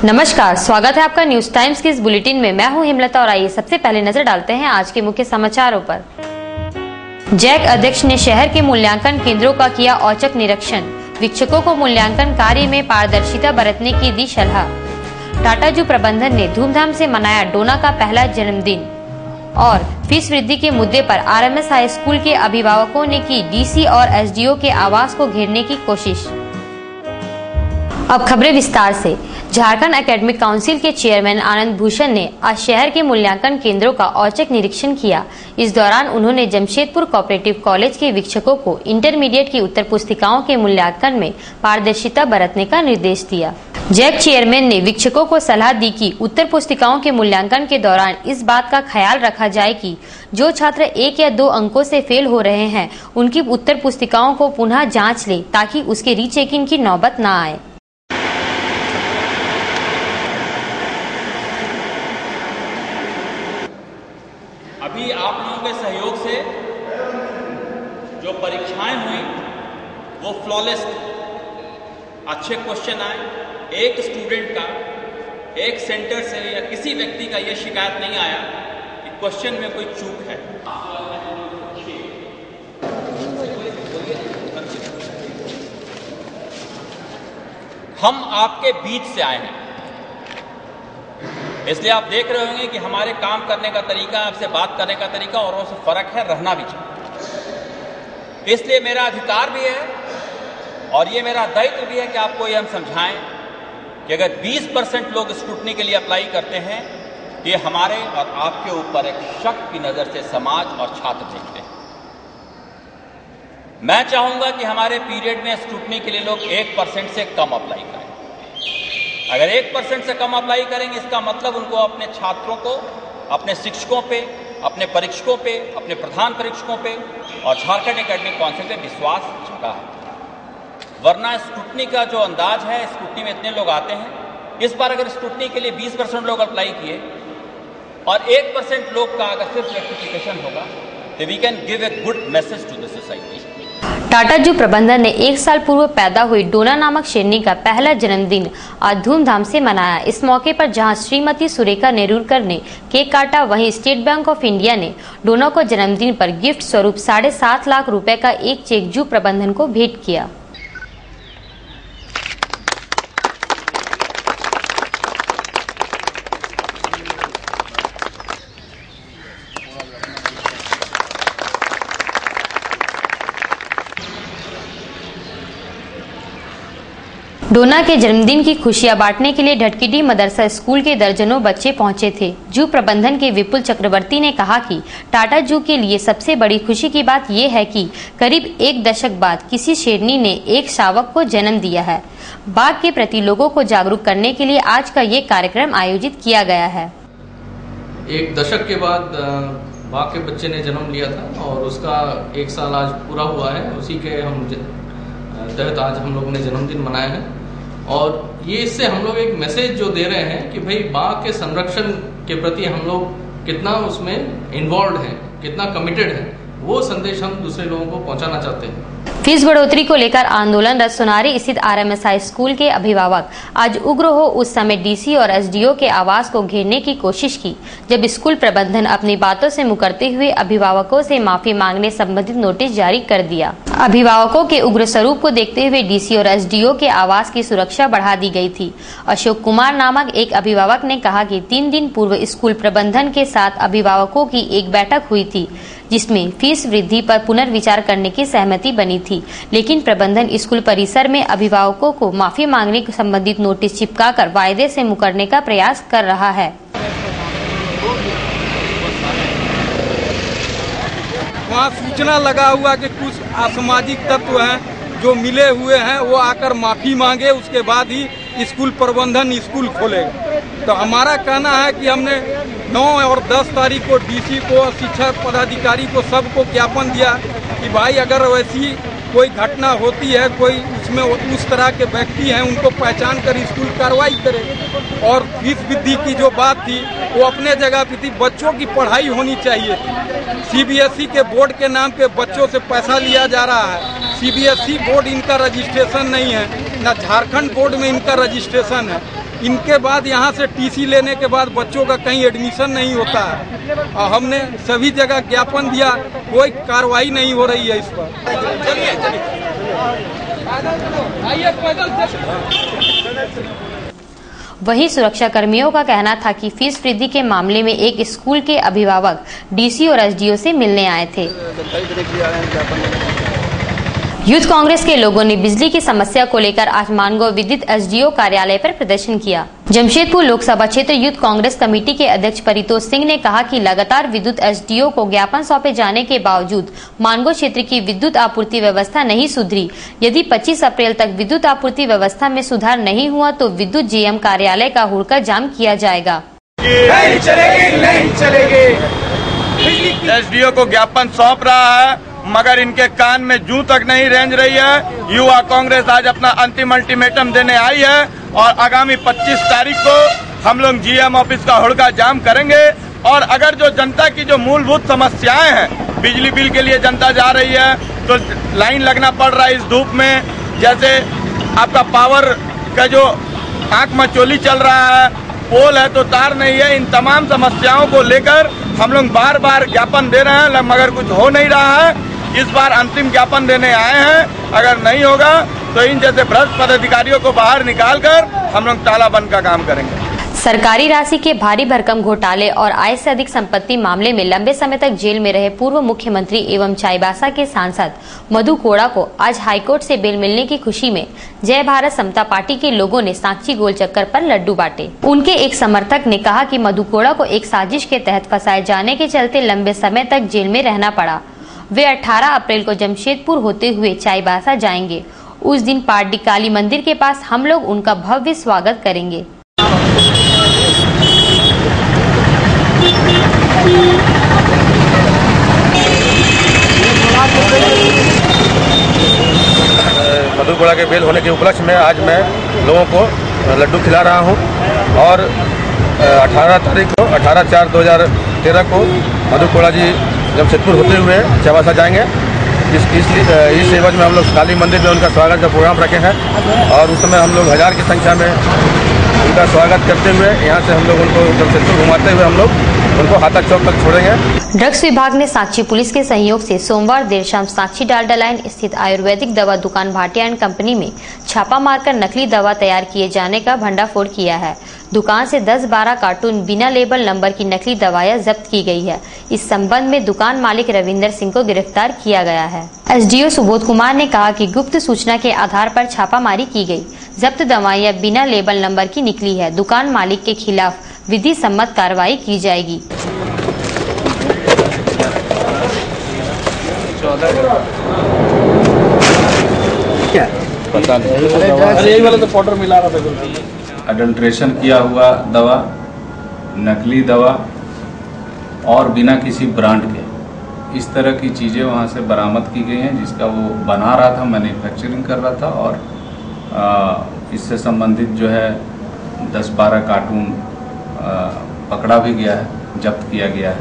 नमस्कार, स्वागत है आपका न्यूज टाइम्स के इस बुलेटिन में। मैं हूं हेमलता और आइए सबसे पहले नजर डालते हैं आज के मुख्य समाचारों पर। जैक अध्यक्ष ने शहर के मूल्यांकन केंद्रों का किया औचक निरीक्षण। शिक्षकों को मूल्यांकन कार्य में पारदर्शिता बरतने की दी सलाह। टाटा जू प्रबंधन ने धूमधाम से मनाया डोना का पहला जन्मदिन। और फीस वृद्धि के मुद्दे पर आरएमएस हाई स्कूल के अभिभावकों ने की डीसी और एसडीओ के आवास को घेरने की कोशिश। अब खबरें विस्तार से। झारखंड एकेडमिक काउंसिल के चेयरमैन आनंद भूषण ने आज शहर के मूल्यांकन केंद्रों का औचक निरीक्षण किया। इस दौरान उन्होंने जमशेदपुर कोऑपरेटिव कॉलेज के शिक्षकों को इंटरमीडिएट की उत्तर पुस्तिकाओं के मूल्यांकन में पारदर्शिता बरतने का निर्देश दिया। जैक चेयरमैन ने शिक्षकों को सलाह दी कि उत्तर पुस्तिकाओं के मूल्यांकन के दौरान इस बात का ख्याल रखा जाए कि जो छात्र 1 या 2 अंकों से फेल हो रहे हैं उनकी उत्तर पुस्तिकाओं को पुनः जांच ले ताकि उसके रीचेकिंग की नौबत न आए। अभी आप लोगों के सहयोग से जो परीक्षाएं हुई वो फ्लॉलेस थी। अच्छे क्वेश्चन आए। एक स्टूडेंट का एक सेंटर से या किसी व्यक्ति का ये शिकायत नहीं आया कि क्वेश्चन में कोई चूक है। हम आपके बीच से आए हैं, इसलिए आप देख रहे होंगे कि हमारे काम करने का तरीका, आपसे बात करने का तरीका और उससे फर्क है, रहना भी चाहिए। इसलिए मेरा अधिकार भी है और ये मेरा दायित्व भी है कि आपको ये हम समझाएं कि अगर 20% लोग स्क्रूटनी के लिए अप्लाई करते हैं तो ये हमारे और आपके ऊपर एक शक की नज़र से समाज और छात्र देखते हैं। मैं चाहूंगा कि हमारे पीरियड में स्क्रूटनी के लिए लोग 1% से कम अप्लाई करें। अगर 1% से कम अप्लाई करेंगे इसका मतलब उनको अपने छात्रों को, अपने शिक्षकों पे, अपने परीक्षकों पे, अपने प्रधान परीक्षकों पे और झारखंड एकेडमिक काउंसिल पे विश्वास जगा है। वरना स्क्रूटनी का जो अंदाज है, स्क्रूटनी में इतने लोग आते हैं, इस बार अगर स्क्रूटनी के लिए 20% लोग अप्लाई किए और 1% लोग का अगर सिर्फ रेक्टिफिकेशन होगा तो we can give a good message to the society. Tata zoo प्रबंधन ने 1 साल पूर्व पैदा हुई डोना नामक शेरनी का पहला जन्मदिन आज धूमधाम से मनाया। इस मौके पर जहां श्रीमती सुरेखा नेरुरकर ने केक काटा, वहीं स्टेट बैंक ऑफ इंडिया ने डोना को जन्मदिन पर गिफ्ट स्वरूप 7.5 लाख रुपए का एक चेक जू प्रबंधन को भेंट किया। डोना के जन्मदिन की खुशियां बांटने के लिए ढटकीडी मदरसा स्कूल के दर्जनों बच्चे पहुंचे थे। जू प्रबंधन के विपुल चक्रवर्ती ने कहा कि टाटा जू के लिए सबसे बड़ी खुशी की बात यह है कि करीब 1 दशक बाद किसी शेरनी ने एक शावक को जन्म दिया है। बाघ के प्रति लोगों को जागरूक करने के लिए आज का ये कार्यक्रम आयोजित किया गया है। 1 दशक के बाद बाघ के बच्चे ने जन्म लिया था और उसका 1 साल आज पूरा हुआ है। उसी के हम तहत आज हम लोगों ने जन्मदिन मनाया है और ये इससे हम लोग एक मैसेज जो दे रहे हैं कि भाई बाघ के संरक्षण के प्रति हम लोग कितना उसमें इन्वॉल्व हैं, कितना कमिटेड हैं, वो संदेश हम दूसरे लोगों को पहुंचाना चाहते हैं। फीस बढ़ोतरी को लेकर आंदोलनरत सोनारी स्थित आरएमएस हाई स्कूल के अभिभावक आज उग्र हो उस समय डीसी और एसडीओ के आवास को घेरने की कोशिश की, जब स्कूल प्रबंधन अपनी बातों से मुकरते हुए अभिभावकों से माफी मांगने संबंधित नोटिस जारी कर दिया। अभिभावकों के उग्र स्वरूप को देखते हुए डीसी और एसडीओ के आवास की सुरक्षा बढ़ा दी गई थी। अशोक कुमार नामक एक अभिभावक ने कहा कि 3 दिन पूर्व स्कूल प्रबंधन के साथ अभिभावकों की एक बैठक हुई थी जिसमें फीस वृद्धि पर पुनर्विचार करने की सहमति बनी थी, लेकिन प्रबंधन स्कूल परिसर में अभिभावकों को माफी मांगने संबंधित नोटिस चिपकाकर वायदे से मुकरने का प्रयास कर रहा है। वहाँ सूचना लगा हुआ कि कुछ असामाजिक तत्व हैं जो मिले हुए हैं, वो आकर माफी मांगे, उसके बाद ही स्कूल प्रबंधन स्कूल खोलेगा। तो हमारा कहना है कि हमने 9 और 10 तारीख को डीसी को, शिक्षा पदाधिकारी को, सबको ज्ञापन दिया कि भाई अगर वैसी कोई घटना होती है, कोई उसमें उस तरह के व्यक्ति हैं, उनको पहचान कर स्कूल कार्रवाई करे। और फीस वृद्धि की जो बात थी वो अपने जगह पे थी, बच्चों की पढ़ाई होनी चाहिए। सीबीएसई के बोर्ड के नाम पे बच्चों से पैसा लिया जा रहा है। सीबीएसई बोर्ड इनका रजिस्ट्रेशन नहीं है, न झारखंड बोर्ड में इनका रजिस्ट्रेशन है। इनके बाद यहाँ से टीसी लेने के बाद बच्चों का कहीं एडमिशन नहीं होता है और हमने सभी जगह ज्ञापन दिया, कोई कार्रवाई नहीं हो रही है इस पर। वहीं सुरक्षा कर्मियों का कहना था कि फीस वृद्धि के मामले में एक स्कूल के अभिभावक डीसी और एसडीओ से मिलने आए थे। यूथ कांग्रेस के लोगों ने बिजली की समस्या को लेकर आज मानगांव विद्युत एसडीओ कार्यालय पर प्रदर्शन किया। जमशेदपुर लोकसभा क्षेत्र यूथ कांग्रेस कमेटी के अध्यक्ष परितोष सिंह ने कहा कि लगातार विद्युत एसडीओ को ज्ञापन सौंपे जाने के बावजूद मानगांव क्षेत्र की विद्युत आपूर्ति व्यवस्था नहीं सुधरी। यदि 25 अप्रैल तक विद्युत आपूर्ति व्यवस्था में सुधार नहीं हुआ तो विद्युत जीएम कार्यालय का हुड़का जाम किया जाएगा। नहीं चलेगी। एसडीओ को ज्ञापन सौंप रहा है मगर इनके कान में जूं तक नहीं रेंज रही है। युवा कांग्रेस आज अपना अंतिम अल्टीमेटम देने आई है और आगामी 25 तारीख को हम लोग जीएम ऑफिस का हुड़का जाम करेंगे। और अगर जो जनता की जो मूलभूत समस्याएं हैं, बिजली बिल के लिए जनता जा रही है तो लाइन लगना पड़ रहा है इस धूप में, जैसे आपका पावर का जो आंख मचोली चल रहा है, पोल है तो तार नहीं है, इन तमाम समस्याओं को लेकर हम लोग बार बार ज्ञापन दे रहे हैं मगर कुछ हो नहीं रहा है। इस बार अंतिम ज्ञापन देने आए हैं, अगर नहीं होगा तो इन जैसे भ्रष्ट पदाधिकारियों को बाहर निकालकर हम लोग ताला बंद का काम करेंगे। सरकारी राशि के भारी भरकम घोटाले और आय से अधिक संपत्ति मामले में लंबे समय तक जेल में रहे पूर्व मुख्यमंत्री एवं चाईबासा के सांसद मधु कोड़ा को आज हाईकोर्ट से बेल मिलने की खुशी में जय भारत समता पार्टी के लोगों ने सांची गोल चक्कर पर लड्डू बांटे। उनके एक समर्थक ने कहा कि मधु कोड़ा को एक साजिश के तहत फंसाए जाने के चलते लंबे समय तक जेल में रहना पड़ा। वे 18 अप्रैल को जमशेदपुर होते हुए चाईबासा जाएंगे। उस दिन पारडी काली मंदिर के पास हम लोग उनका भव्य स्वागत करेंगे। मधु कोड़ा के बेल होने के उपलक्ष्य में आज मैं लोगों को लड्डू खिला रहा हूं और 18/4/2013 को मधु कोड़ा जी जमशेदपुर होते हुए चाईबासा जाएंगे। इस एवज में हम लोग काली मंदिर में उनका स्वागत का प्रोग्राम रखे हैं और उस समय हम लोग 1000 की संख्या में उनका स्वागत करते हुए यहाँ से हम लोग उनको जमशेदपुर घुमाते हुए हम लोग उनको हाथा चौक तक छोड़ेंगे। ड्रग्स विभाग ने सांची पुलिस के सहयोग से सोमवार देर शाम सांची डालडा लाइन स्थित आयुर्वेदिक दवा दुकान भाटिया एंड कंपनी में छापा मारकर नकली दवा तैयार किए जाने का भंडाफोड़ किया है। दुकान से 10-12 कार्टून बिना लेबल नंबर की नकली दवाएं जब्त की गई है। इस संबंध में दुकान मालिक रविंदर सिंह को गिरफ्तार किया गया है। एसडीओ सुबोध कुमार ने कहा कि गुप्त सूचना के आधार पर छापामारी की गई। जब्त दवाइयां बिना लेबल नंबर की निकली है। दुकान मालिक के खिलाफ विधि सम्मत कार्रवाई की जाएगी। क्या पता नहीं, यही वाला तो पाउडर मिला रहा था। अडल्ट्रेशन किया हुआ दवा, नकली दवा और बिना किसी ब्रांड के इस तरह की चीज़ें वहाँ से बरामद की गई हैं, जिसका वो बना रहा था, मैन्युफैक्चरिंग कर रहा था और इससे संबंधित जो है 10-12 कार्टून पकड़ा भी गया है, जब्त किया गया है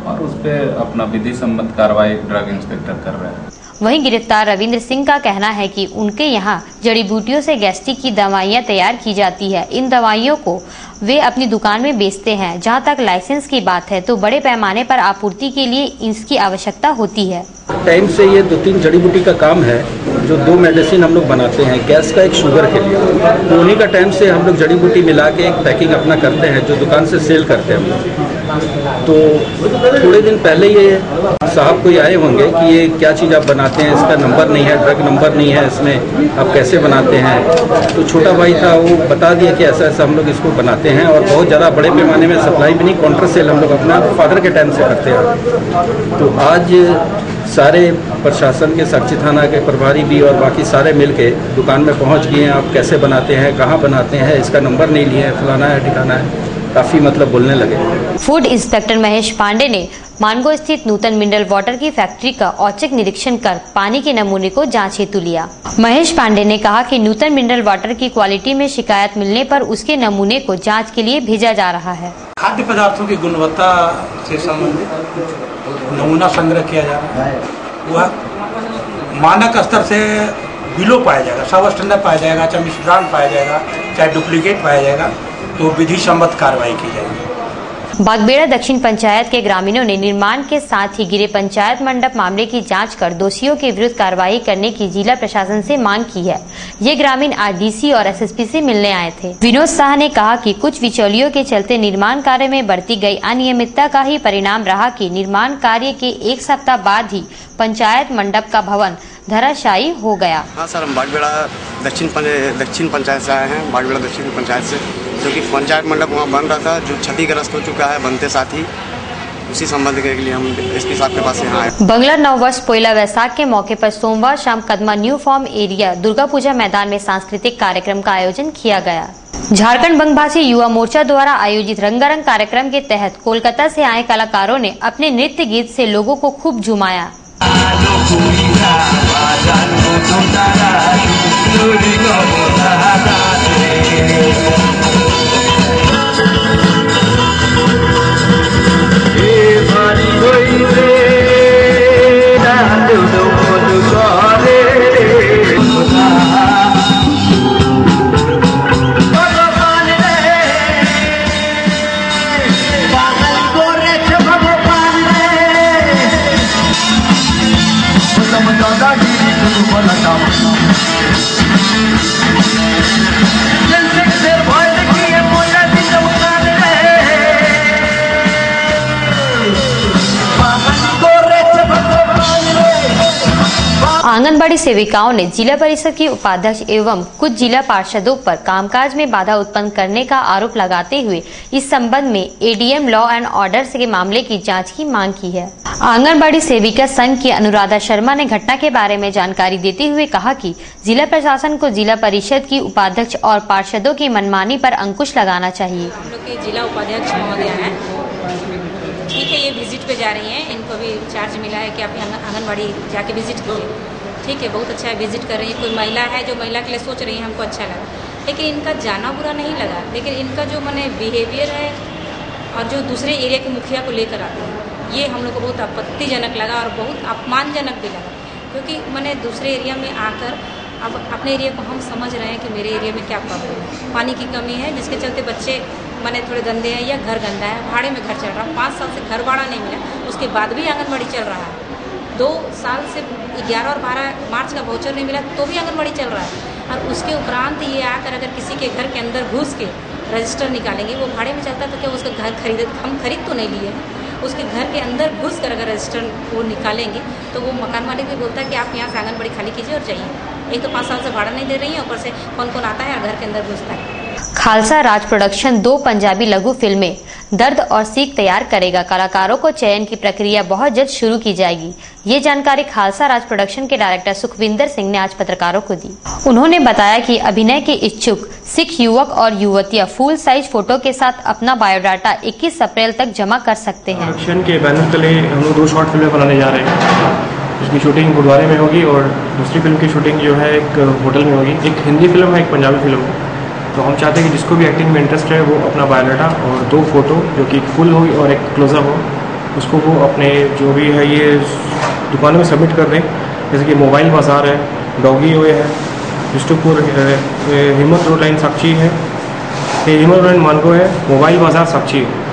और उस पर अपना विधि सम्मत कार्रवाई ड्रग इंस्पेक्टर कर रहे हैं। वहीं गिरफ्तार रविंद्र सिंह का कहना है कि उनके यहाँ जड़ी बूटियों से गैस्ट्रिक की दवाइयाँ तैयार की जाती है। इन दवाइयों को वे अपनी दुकान में बेचते हैं। जहाँ तक लाइसेंस की बात है तो बड़े पैमाने पर आपूर्ति के लिए इसकी आवश्यकता होती है। टाइम से ये 2-3 जड़ी बूटी का काम है, जो 2 मेडिसिन हम लोग बनाते हैं, गैस का, एक शुगर के लिए। तो उन्हीं का टाइम से हम लोग जड़ी बूटी मिला के एक पैकिंग अपना करते हैं, जो दुकान से सेल करते हैं हम लोग। तो थोड़े दिन पहले ये साहब कोई आए होंगे कि ये क्या चीज़ आप बनाते हैं, इसका नंबर नहीं है, ड्रग नंबर नहीं है इसमें, आप कैसे बनाते हैं। तो छोटा भाई था, वो बता दिया कि ऐसा ऐसा हम लोग इसको बनाते हैं और बहुत ज़्यादा बड़े पैमाने में सप्लाई भी नहीं, काउंटर सेल हम लोग अपना फादर के टाइम से करते हैं। तो आज सारे प्रशासन के साक्षी थाना के प्रभारी भी और बाकी सारे मिलके दुकान में पहुंच गए हैं। आप कैसे बनाते हैं, कहाँ बनाते हैं, इसका नंबर नहीं लिया है, फलाना है, ठिकाना है, काफ़ी मतलब बोलने लगे। फूड इंस्पेक्टर महेश पांडे ने मानगांव स्थित नूतन मिनरल वाटर की फैक्ट्री का औचक निरीक्षण कर पानी के नमूने को जांच हेतु लिया। महेश पांडे ने कहा कि नूतन मिनरल वाटर की क्वालिटी में शिकायत मिलने पर उसके नमूने को जांच के लिए भेजा जा रहा है। खाद्य पदार्थों की गुणवत्ता से संबंधित नमूना संग्रह किया जा रहा है। वह मानक स्तर से बिलो पाया जाएगा, सब स्टैंडर्ड पाया जाएगा, चाहे मिसब्रांड पाया जाएगा, चाहे डुप्लीकेट पाया जाएगा, तो विधि सम्मत कार्रवाई की जाएगी। बागबेड़ा दक्षिण पंचायत के ग्रामीणों ने निर्माण के साथ ही गिरे पंचायत मंडप मामले की जांच कर दोषियों के विरुद्ध कार्रवाई करने की जिला प्रशासन से मांग की है। ये ग्रामीण आज डीसी और एसएसपी से मिलने आए थे। विनोद शाह ने कहा कि कुछ बिचौलियों के चलते निर्माण कार्य में बरती गई अनियमितता का ही परिणाम रहा कि निर्माण कार्य के एक सप्ताह बाद ही पंचायत मंडप का भवन धराशायी हो गया। हाँ सर, हम बागबेड़ा दक्षिण पंचायत से आए हैं, बागबेड़ा दक्षिण पंचायत से, जो कि पंचायत मंडप वहाँ बन रहा था, जो क्षतिग्रस्त हो चुका है बनते साथ ही, उसी संबंध के लिए हम एसपी साहब के पास यहाँ आए। बंगला नववर्ष पोइला वैसाख के मौके पर सोमवार शाम Kadma new farm area Durga Puja मैदान में सांस्कृतिक कार्यक्रम का आयोजन किया गया। झारखंड बंगभाषी युवा मोर्चा द्वारा आयोजित रंगारंग कार्यक्रम के तहत कोलकाता से आए कलाकारों ने अपने नृत्य गीत से लोगों को खूब झुमाया। आंगनबाड़ी सेविकाओं ने जिला परिषद की उपाध्यक्ष एवं कुछ जिला पार्षदों पर कामकाज में बाधा उत्पन्न करने का आरोप लगाते हुए इस संबंध में एडीएम लॉ एंड ऑर्डर के मामले की जांच की मांग की है। आंगनबाड़ी सेविका संघ की अनुराधा शर्मा ने घटना के बारे में जानकारी देते हुए कहा कि जिला प्रशासन को जिला परिषद की उपाध्यक्ष और पार्षदों की मनमानी पर अंकुश लगाना चाहिए। हम लोग के जिला उपाध्यक्ष महोदय हैं, ठीक है, ये विजिट पे जा रही हैं, इनको भी चार्ज मिला है कि आप आंगनबाड़ी जाके विजिट कीजिए। ठीक है, बहुत अच्छा है, विजिट कर रही है। कोई महिला है जो महिला के लिए सोच रही है, हमको अच्छा लगा, लेकिन इनका जाना बुरा नहीं लगा, लेकिन इनका जो मैंने बिहेवियर है और जो दूसरे एरिया के मुखिया को लेकर आते हैं, ये हम लोग को बहुत आपत्तिजनक लगा और बहुत अपमानजनक भी लगा, क्योंकि मैंने दूसरे एरिया में आकर अब अपने एरिया को हम समझ रहे हैं कि मेरे एरिया में क्या प्रॉब्लम है। पानी की कमी है, जिसके चलते बच्चे मैंने थोड़े गंदे हैं या घर गंदा है, भाड़े में घर चल रहा है, 5 साल से घर भाड़ा नहीं मिला, उसके बाद भी आंगनबाड़ी चल रहा है। 2 साल से 11 और 12 मार्च का वाउचर नहीं मिला तो भी आंगनबाड़ी चल रहा है। और उसके उपरांत ये आकर अगर किसी के घर के अंदर घुस के रजिस्टर निकालेंगे, वो भाड़े में चलता है तो क्या उसका घर हम खरीद तो नहीं लिए हैं, उसके घर के अंदर घुस कर अगर रजिस्टर वो निकालेंगे तो वो मकान मालिक भी बोलता है कि आप यहाँ से आंगनबाड़ी खाली कीजिए और जाइए। एक तो 5 साल से भाड़ा नहीं दे रही है, ऊपर से कौन कौन आता है और घर के अंदर घुसता है। खालसा राज प्रोडक्शन 2 पंजाबी लघु फिल्में दर्द और सीख तैयार करेगा। कलाकारों को चयन की प्रक्रिया बहुत जल्द शुरू की जाएगी। ये जानकारी खालसा राज प्रोडक्शन के डायरेक्टर सुखविंदर सिंह ने आज पत्रकारों को दी। उन्होंने बताया कि अभिनय के इच्छुक सिख युवक और युवतियां फुल साइज फोटो के साथ अपना बायोडाटा 21 अप्रैल तक जमा कर सकते हैं। प्रोडक्शन के बैनर तले हम लोग 2 शॉर्ट फिल्में बनाने जा रहे हैं, जिसकी शूटिंग गुरुद्वारे में होगी और दूसरी फिल्म की शूटिंग जो है एक होटल में होगी। एक हिंदी फिल्म है, एक पंजाबी फिल्म है। तो हम चाहते हैं कि जिसको भी एक्टिंग में इंटरेस्ट है वो अपना बायोडाटा और 2 फोटो जो कि फुल हो और एक क्लोजअप हो, उसको वो अपने जो भी है ये दुकानों में सबमिट कर दें। जैसे कि मोबाइल बाज़ार है, डॉगी वे है, विष्णुपुर हिम्मत रोड लाइन साक्षी है, हिम्मत रोड लाइन मानगो है, मोबाइल बाज़ार साक्षी है।